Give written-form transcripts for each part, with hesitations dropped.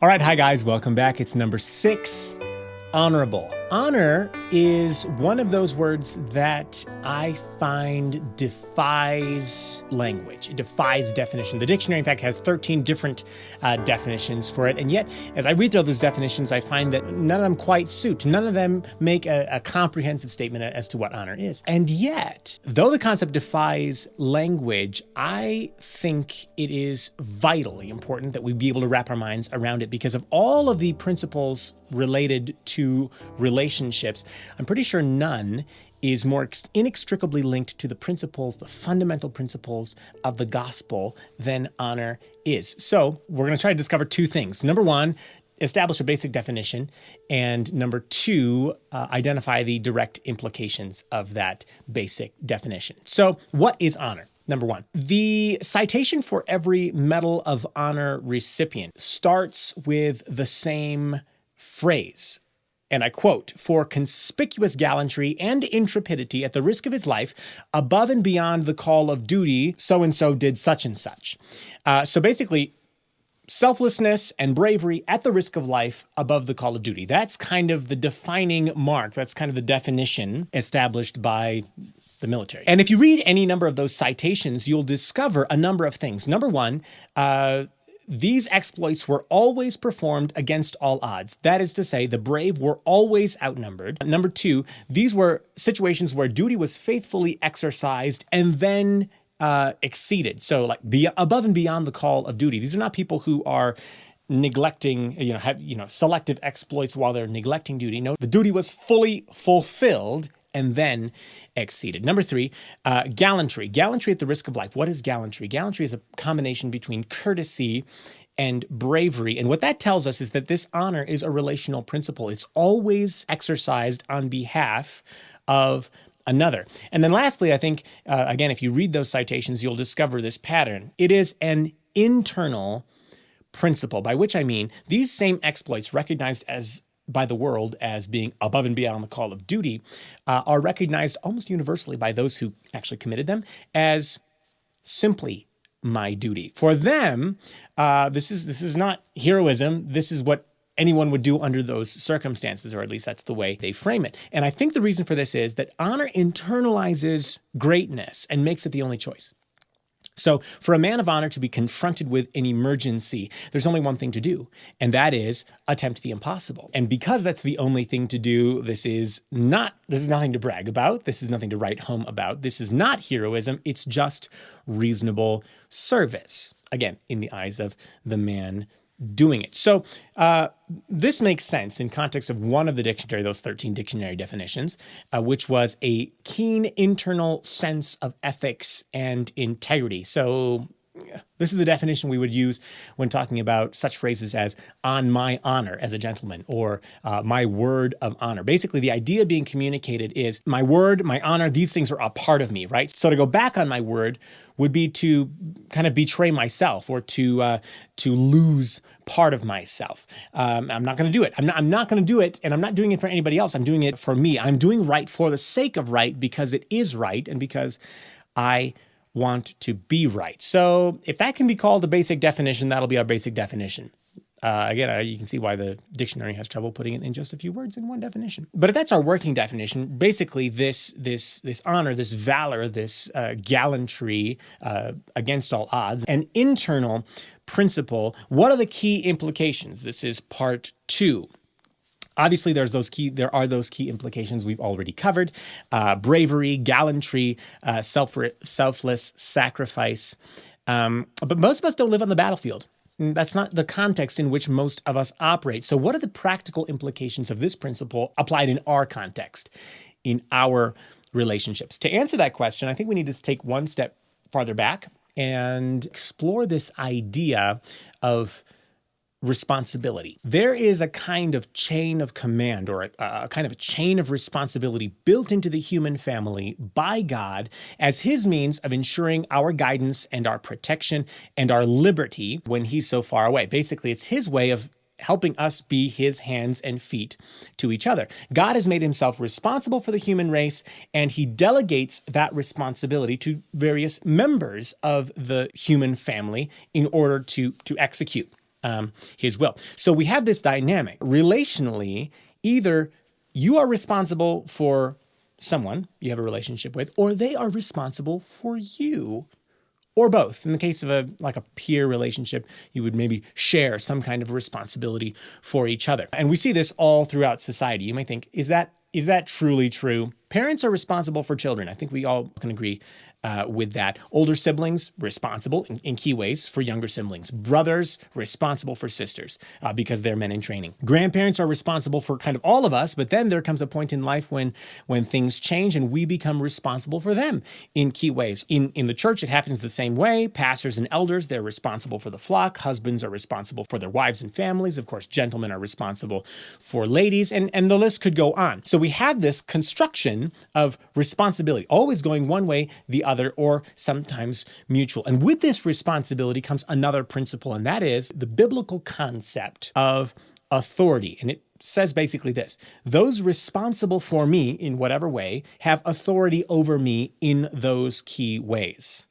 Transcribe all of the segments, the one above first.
All right, hi guys, welcome back. It's number 6, honorable. Honor is one of those words that I find defies language. It defies definition. The dictionary, in fact, has 13 different definitions for it. And yet, as I read through those definitions, I find that none of them quite suit. None of them make a comprehensive statement as to what honor is. And yet, though the concept defies language, I think it is vitally important that we be able to wrap our minds around it because of all of the principles related to relationships. I'm pretty sure none is more inextricably linked to the principles, the fundamental principles of the gospel than honor is. So we're going to try to discover two things. Number one, establish a basic definition. And number two, identify the direct implications of that basic definition. So what is honor? Number one, the citation for every Medal of Honor recipient starts with the same phrase. And I quote, "For conspicuous gallantry and intrepidity at the risk of his life, above and beyond the call of duty, so-and-so did such and such." So basically, selflessness and bravery at the risk of life above the call of duty. That's kind of the defining mark. That's kind of the definition established by the military. And if you read any number of those citations, you'll discover a number of things. Number one, these exploits were always performed against all odds. That is to say, the brave were always outnumbered. Number two, these were situations where duty was faithfully exercised and then exceeded. So like above and beyond the call of duty. These are not people who are neglecting, have selective exploits while they're neglecting duty. No, the duty was fully fulfilled and then exceeded. Number three, gallantry. Gallantry at the risk of life. What is gallantry? Gallantry is a combination between courtesy and bravery. And what that tells us is that this honor is a relational principle. It's always exercised on behalf of another. And then lastly, I think, again, if you read those citations, you'll discover this pattern. It is an internal principle, by which I mean these same exploits recognized by the world as being above and beyond the call of duty are recognized almost universally by those who actually committed them as simply my duty. For them, this is not heroism. This is what anyone would do under those circumstances, or at least that's the way they frame it. And I think the reason for this is that honor internalizes greatness and makes it the only choice. So for a man of honor to be confronted with an emergency, there's only one thing to do, and that is attempt the impossible. And because that's the only thing to do, this is nothing to brag about. This is nothing to write home about. This is not heroism. It's just reasonable service. Again, in the eyes of the man doing it. So this makes sense in context of one of the dictionary, those 13 dictionary definitions, which was a keen internal sense of ethics and integrity. So this is the definition we would use when talking about such phrases as "on my honor as a gentleman" or "my word of honor." Basically, the idea being communicated is my word, my honor, these things are a part of me, right? So to go back on my word would be to kind of betray myself or to lose part of myself. I'm not going to do it. I'm not going to do it, and I'm not doing it for anybody else. I'm doing it for me. I'm doing right for the sake of right because it is right and because I want to be right. So if that can be called a basic definition, that'll be our basic definition. Again, you can see why the dictionary has trouble putting it in just a few words in one definition. But if that's our working definition, basically this honor, this valor, this gallantry against all odds, an internal principle. What are the key implications? This is part 2. Obviously, there are those key implications we've already covered: bravery, gallantry, selfless sacrifice. But most of us don't live on the battlefield. That's not the context in which most of us operate. So what are the practical implications of this principle applied in our context, in our relationships? To answer that question, I think we need to take one step farther back and explore this idea of responsibility. There is a kind of chain of command or a kind of a chain of responsibility built into the human family by God as his means of ensuring our guidance and our protection and our liberty when he's so far away. Basically, it's his way of helping us be his hands and feet to each other. God has made himself responsible for the human race, and he delegates that responsibility to various members of the human family in order to execute. his will. So we have this dynamic. Relationally, either you are responsible for someone you have a relationship with, or they are responsible for you, or both. In the case of a peer relationship, you would maybe share some kind of responsibility for each other. And we see this all throughout society. You might think, is that truly true? Parents are responsible for children. I think we all can agree with that. Older siblings, responsible in key ways for younger siblings. Brothers, responsible for sisters because they're men in training. Grandparents are responsible for kind of all of us, but then there comes a point in life when things change and we become responsible for them in key ways. In the church, it happens the same way. Pastors and elders, they're responsible for the flock. Husbands are responsible for their wives and families. Of course, gentlemen are responsible for ladies, and the list could go on. So we have this construction of responsibility, always going one way, the other, or sometimes mutual. And with this responsibility comes another principle, and that is the biblical concept of authority. And it says basically this: those responsible for me in whatever way have authority over me in those key ways.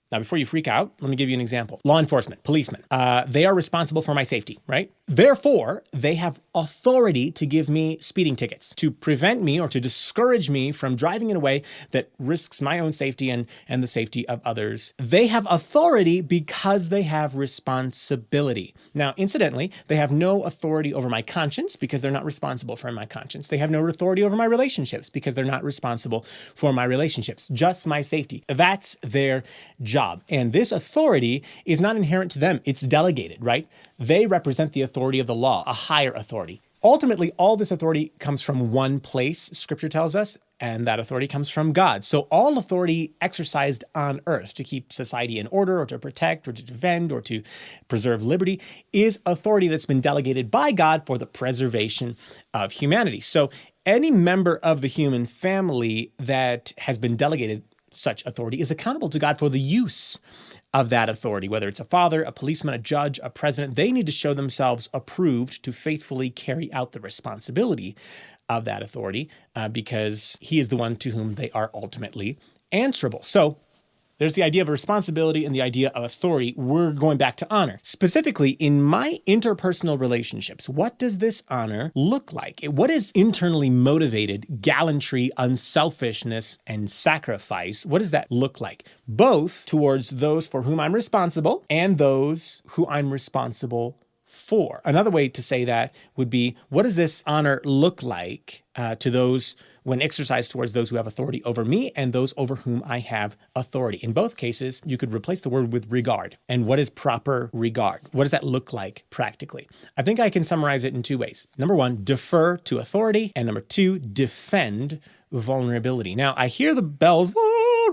Now, before you freak out, let me give you an example. Law enforcement, policemen, they are responsible for my safety, right? Therefore, they have authority to give me speeding tickets, to prevent me or to discourage me from driving in a way that risks my own safety and the safety of others. They have authority because they have responsibility. Now, incidentally, they have no authority over my conscience because they're not responsible for my conscience. They have no authority over my relationships because they're not responsible for my relationships, just my safety. That's their job. And this authority is not inherent to them. It's delegated, right? They represent the authority of the law, a higher authority. Ultimately, all this authority comes from one place, Scripture tells us, and that authority comes from God. So all authority exercised on earth to keep society in order or to protect or to defend or to preserve liberty is authority that's been delegated by God for the preservation of humanity. So any member of the human family that has been delegated such authority is accountable to God for the use of that authority, whether it's a father, a policeman, a judge, a president. They need to show themselves approved to faithfully carry out the responsibility of that authority because he is the one to whom they are ultimately answerable. So there's the idea of responsibility and the idea of authority. We're going back to honor. Specifically, in my interpersonal relationships, what does this honor look like? What is internally motivated gallantry, unselfishness, and sacrifice? What does that look like? Both towards those for whom I'm responsible and those who I'm responsible for. Another way to say that would be, what does this honor look like to those when exercised towards those who have authority over me and those over whom I have authority? In both cases, you could replace the word with regard. And what is proper regard? What does that look like practically? I think I can summarize it in two ways. Number one, defer to authority. And number two, defend vulnerability. Now, I hear the bells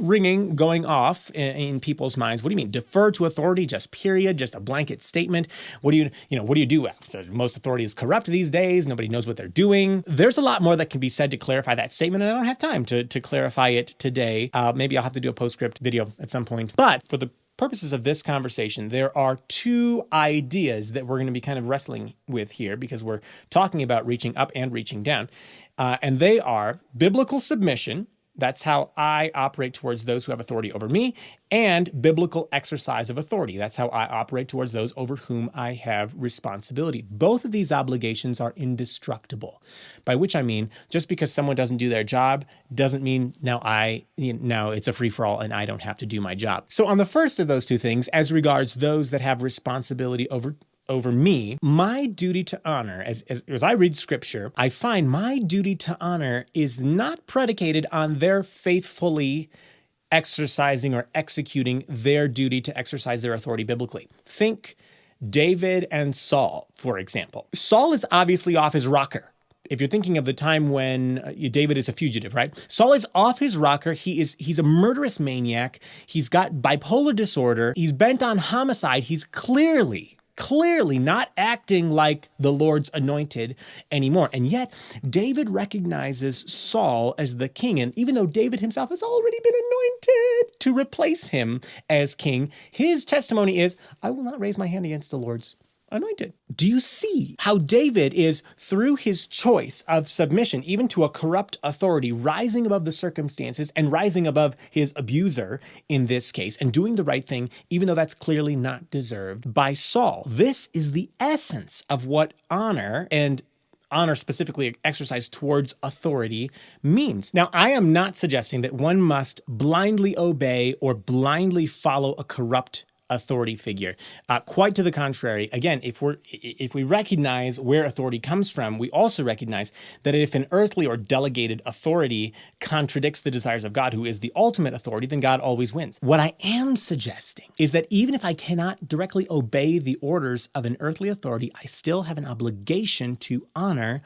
ringing, going off in people's minds. What do you mean? Defer to authority, just period, just a blanket statement? What do you do? So most authority is corrupt these days. Nobody knows what they're doing. There's a lot more that can be said to clarify that statement, and I don't have time to clarify it today. Maybe I'll have to do a postscript video at some point. But for the purposes of this conversation, there are two ideas that we're going to be kind of wrestling with here because we're talking about reaching up and reaching down. And they are biblical submission. That's how I operate towards those who have authority over me, and biblical exercise of authority. That's how I operate towards those over whom I have responsibility. Both of these obligations are indestructible, by which I mean just because someone doesn't do their job doesn't mean now it's a free-for-all and I don't have to do my job. So on the first of those two things, as regards those that have responsibility over me, my duty to honor, as I read Scripture, I find my duty to honor is not predicated on their faithfully exercising or executing their duty to exercise their authority biblically. Think David and Saul, for example. Saul is obviously off his rocker. If you're thinking of the time when David is a fugitive, right? Saul is off his rocker. He's a murderous maniac. He's got bipolar disorder. He's bent on homicide. He's clearly not acting like the Lord's anointed anymore. And yet, David recognizes Saul as the king. And even though David himself has already been anointed to replace him as king, his testimony is, I will not raise my hand against the Lord's anointed. Do you see how David is, through his choice of submission, even to a corrupt authority, rising above the circumstances and rising above his abuser in this case, and doing the right thing, even though that's clearly not deserved by Saul? This is the essence of what honor, and honor specifically exercised towards authority, means. Now, I am not suggesting that one must blindly obey or blindly follow a corrupt authority figure. Quite to the contrary. Again, if we recognize where authority comes from, we also recognize that if an earthly or delegated authority contradicts the desires of God, who is the ultimate authority, then God always wins. What I am suggesting is that even if I cannot directly obey the orders of an earthly authority, I still have an obligation to honor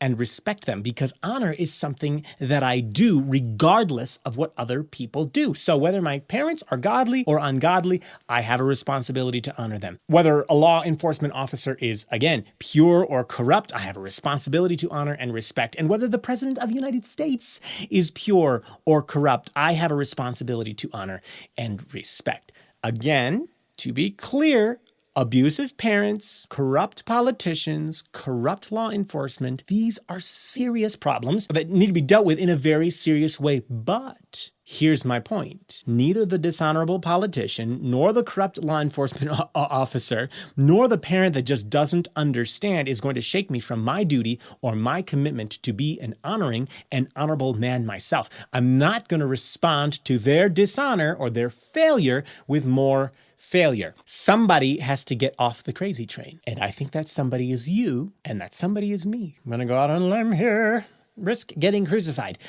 and respect them, because honor is something that I do regardless of what other people do. So whether my parents are godly or ungodly, I have a responsibility to honor them. Whether a law enforcement officer is, again, pure or corrupt, I have a responsibility to honor and respect. And whether the President of the United States is pure or corrupt, I have a responsibility to honor and respect. Again, to be clear, abusive parents, corrupt politicians, corrupt law enforcement, these are serious problems that need to be dealt with in a very serious way. But here's my point. Neither the dishonorable politician, nor the corrupt law enforcement officer, nor the parent that just doesn't understand is going to shake me from my duty or my commitment to be an honoring and honorable man myself. I'm not going to respond to their dishonor or their failure with more failure. Somebody has to get off the crazy train. And I think that somebody is you, and that somebody is me. I'm going to go out on a limb here. Risk getting crucified.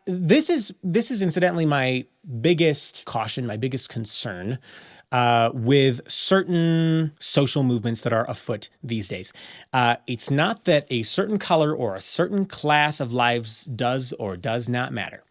This is incidentally my biggest caution, my biggest concern with certain social movements that are afoot these days. It's not that a certain color or a certain class of lives does or does not matter.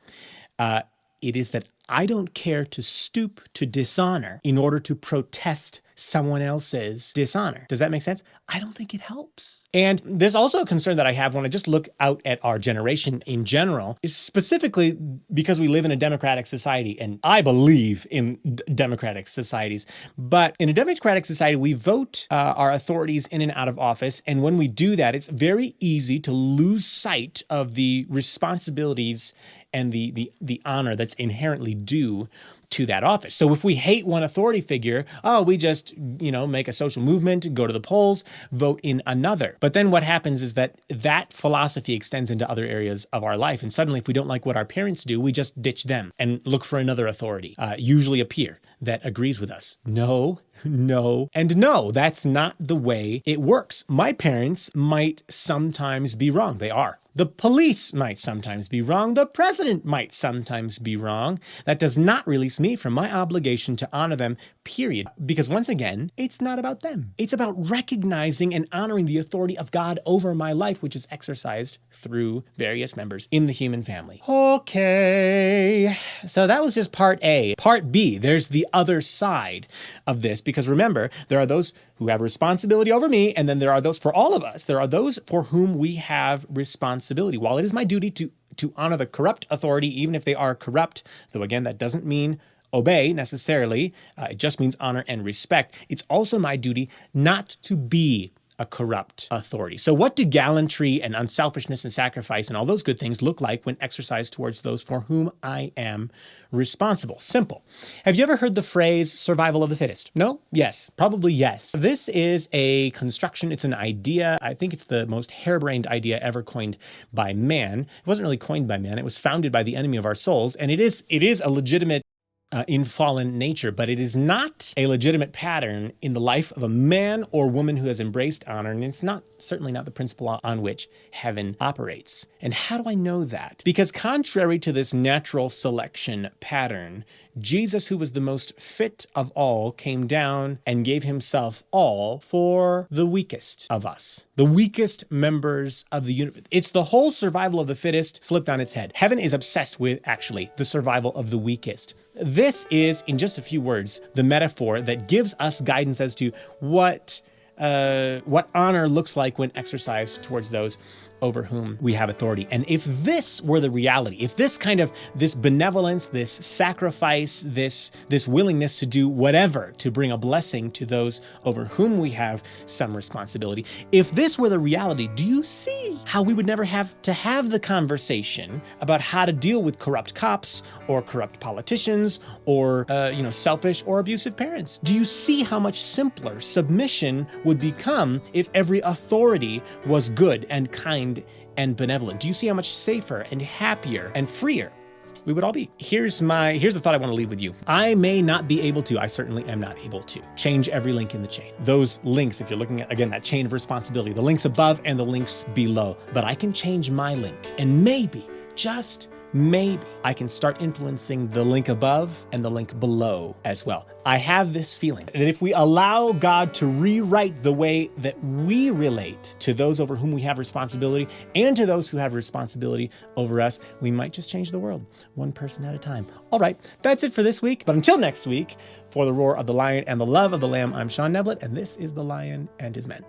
It is that I don't care to stoop to dishonor in order to protest someone else's dishonor. Does that make sense? I don't think it helps. And there's also a concern that I have when I just look out at our generation in general, is specifically because we live in a democratic society, and I believe in democratic societies. But in a democratic society, we vote our authorities in and out of office. And when we do that, it's very easy to lose sight of the responsibilities and the honor that's inherently due to that office. So if we hate one authority figure, we just, make a social movement, go to the polls, vote in another. But then what happens is that philosophy extends into other areas of our life. And suddenly, if we don't like what our parents do, we just ditch them and look for another authority, usually a peer that agrees with us. No, and no, that's not the way it works. My parents might sometimes be wrong. They are. The police might sometimes be wrong. The president might sometimes be wrong. That does not release me from my obligation to honor them, period. Because once again, it's not about them. It's about recognizing and honoring the authority of God over my life, which is exercised through various members in the human family. Okay, so that was just part A. Part B, there's the other side of this, because remember, there are those who have responsibility over me, and then there are those for all of us. There are those for whom we have responsibility. While it is my duty to honor the corrupt authority, even if they are corrupt, though again, that doesn't mean obey necessarily, it just means honor and respect. It's also my duty not to be a corrupt authority. So what do gallantry and unselfishness and sacrifice and all those good things look like when exercised towards those for whom I am responsible? Simple. Have you ever heard the phrase survival of the fittest? No? Yes. Probably yes. This is a construction. It's an idea. I think it's the most harebrained idea ever coined by man. It wasn't really coined by man. It was founded by the enemy of our souls. And it is a legitimate in fallen nature, but it is not a legitimate pattern in the life of a man or woman who has embraced honor, and it's certainly not the principle on which heaven operates. And how do I know that? Because contrary to this natural selection pattern, Jesus, who was the most fit of all, came down and gave himself all for the weakest of us, the weakest members of the universe. It's the whole survival of the fittest flipped on its head. Heaven is obsessed with, actually, the survival of the weakest. This is, in just a few words, the metaphor that gives us guidance as to what what honor looks like when exercised towards those over whom we have authority. And if this were the reality, if this benevolence, this sacrifice, this willingness to do whatever to bring a blessing to those over whom we have some responsibility, if this were the reality, do you see how we would never have to have the conversation about how to deal with corrupt cops or corrupt politicians or, selfish or abusive parents? Do you see how much simpler submission would become if every authority was good and kind and benevolent? Do you see how much safer and happier and freer we would all be? Here's the thought I want to leave with you. I may not be able to, I certainly am not able to, change every link in the chain. Those links, if you're looking at, again, that chain of responsibility, the links above and the links below, but I can change my link. And maybe, just maybe, I can start influencing the link above and the link below as well. I have this feeling that if we allow God to rewrite the way that we relate to those over whom we have responsibility and to those who have responsibility over us, we might just change the world one person at a time. All right, that's it for this week. But until next week, for the roar of the lion and the love of the lamb, I'm Sean Neblett, and this is The Lion and His Men.